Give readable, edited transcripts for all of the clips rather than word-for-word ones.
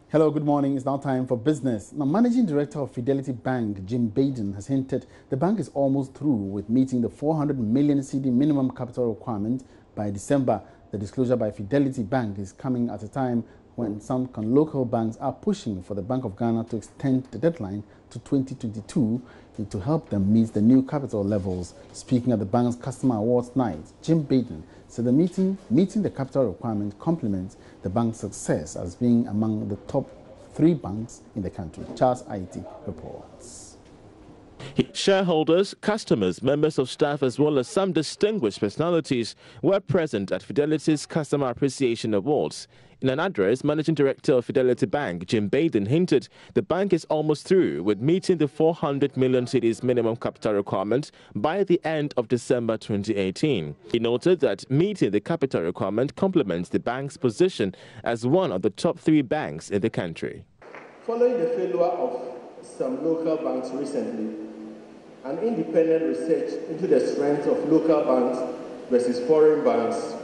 Hello, good morning. It's now time for business. Now, Managing Director of Fidelity Bank, Jim Baden, has hinted the bank is almost through with meeting the 400 million CD minimum capital requirement by December. The disclosure by Fidelity Bank is coming at a time when some local banks are pushing for the Bank of Ghana to extend the deadline to 2022 to help them meet the new capital levels. Speaking at the bank's Customer Awards night, Jim Baden said the meeting the capital requirement complements the bank's success as being among the top 3 banks in the country. Charles IT reports. Shareholders, customers, members of staff, as well as some distinguished personalities were present at Fidelity's Customer Appreciation Awards. In an address, Managing Director of Fidelity Bank, Jim Baden, hinted the bank is almost through with meeting the 400 million cedis minimum capital requirement by the end of December 2018. He noted that meeting the capital requirement complements the bank's position as one of the top 3 banks in the country. Following the failure of some local banks recently, an independent research into the strength of local banks versus foreign banks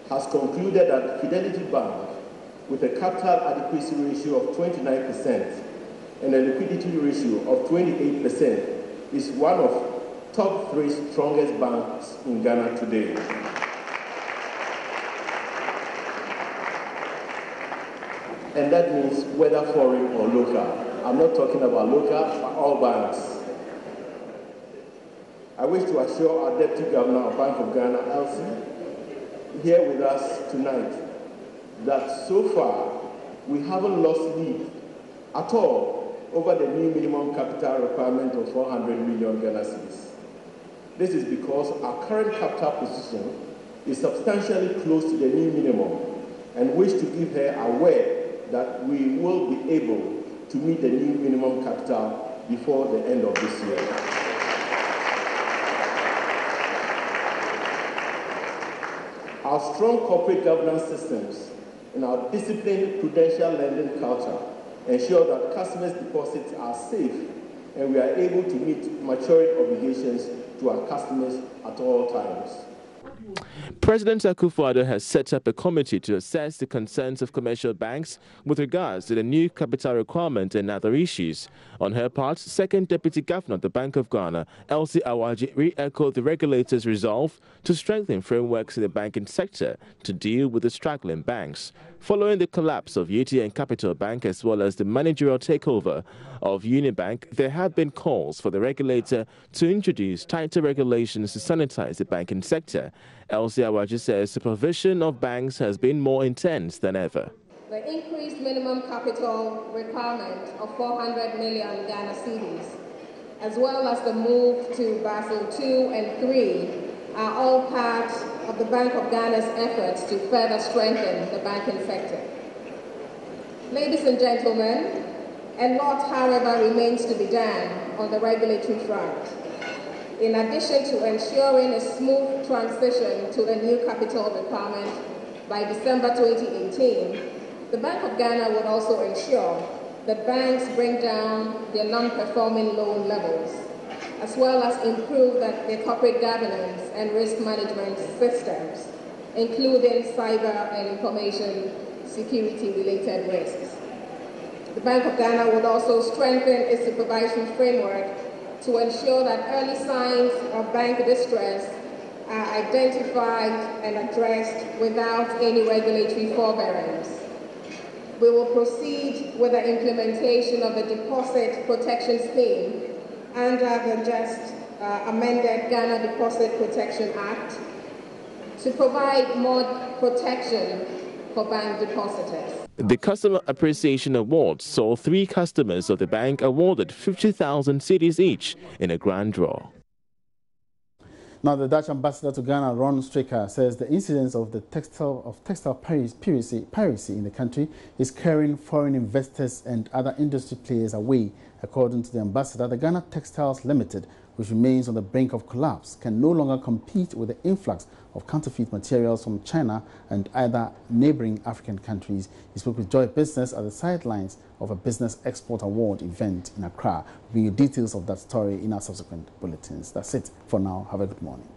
has concluded that Fidelity Bank, with a capital adequacy ratio of 29% and a liquidity ratio of 28%, is one of top 3 strongest banks in Ghana today. And that means whether foreign or local. I'm not talking about local, but all banks. I wish to assure our Deputy Governor of Bank of Ghana, Elsie, here with us tonight, that so far we haven't lost lead at all over the new minimum capital requirement of 400 million Ghana cedis. This is because our current capital position is substantially close to the new minimum, and wish to give her aware that we will be able to meet the new minimum capital before the end of this year. Our strong corporate governance systems and our disciplined prudential lending culture ensure that customers' deposits are safe and we are able to meet maturing obligations to our customers at all times. President Akufo-Addo has set up a committee to assess the concerns of commercial banks with regards to the new capital requirement and other issues. On her part, Second Deputy Governor of the Bank of Ghana, Elsie Awaji, re-echoed the regulator's resolve to strengthen frameworks in the banking sector to deal with the struggling banks. Following the collapse of UTN Capital Bank as well as the managerial takeover of Unibank, there have been calls for the regulator to introduce tighter regulations to sanitize the banking sector. Elsie Awaji says supervision of banks has been more intense than ever. The increased minimum capital requirement of 400 million Ghana cedis, as well as the move to Basel II and III, are all part of the Bank of Ghana's efforts to further strengthen the banking sector. Ladies and gentlemen, a lot, however, remains to be done on the regulatory front. In addition to ensuring a smooth transition to the new capital requirement by December 2018, the Bank of Ghana would also ensure that banks bring down their non-performing loan levels, as well as improve their corporate governance and risk management systems, including cyber and information security-related risks. The Bank of Ghana would also strengthen its supervision framework to ensure that early signs of bank distress are identified and addressed without any regulatory forbearance. We will proceed with the implementation of the Deposit Protection Scheme under the just amended Ghana Deposit Protection Act to provide more protection for bank depositors. The Customer Appreciation Awards saw 3 customers of the bank awarded 50,000 cedis each in a grand draw. Now, the Dutch ambassador to Ghana, Ron Stricker, says the incidence of textile piracy in the country is carrying foreign investors and other industry players away. According to the ambassador, the Ghana Textiles Limited, which remains on the brink of collapse, can no longer compete with the influx of counterfeit materials from China and other neighboring African countries. He spoke with Joy Business at the sidelines of a Business Export Award event in Accra. We'll bring you details of that story in our subsequent bulletins. That's it for now. Have a good morning.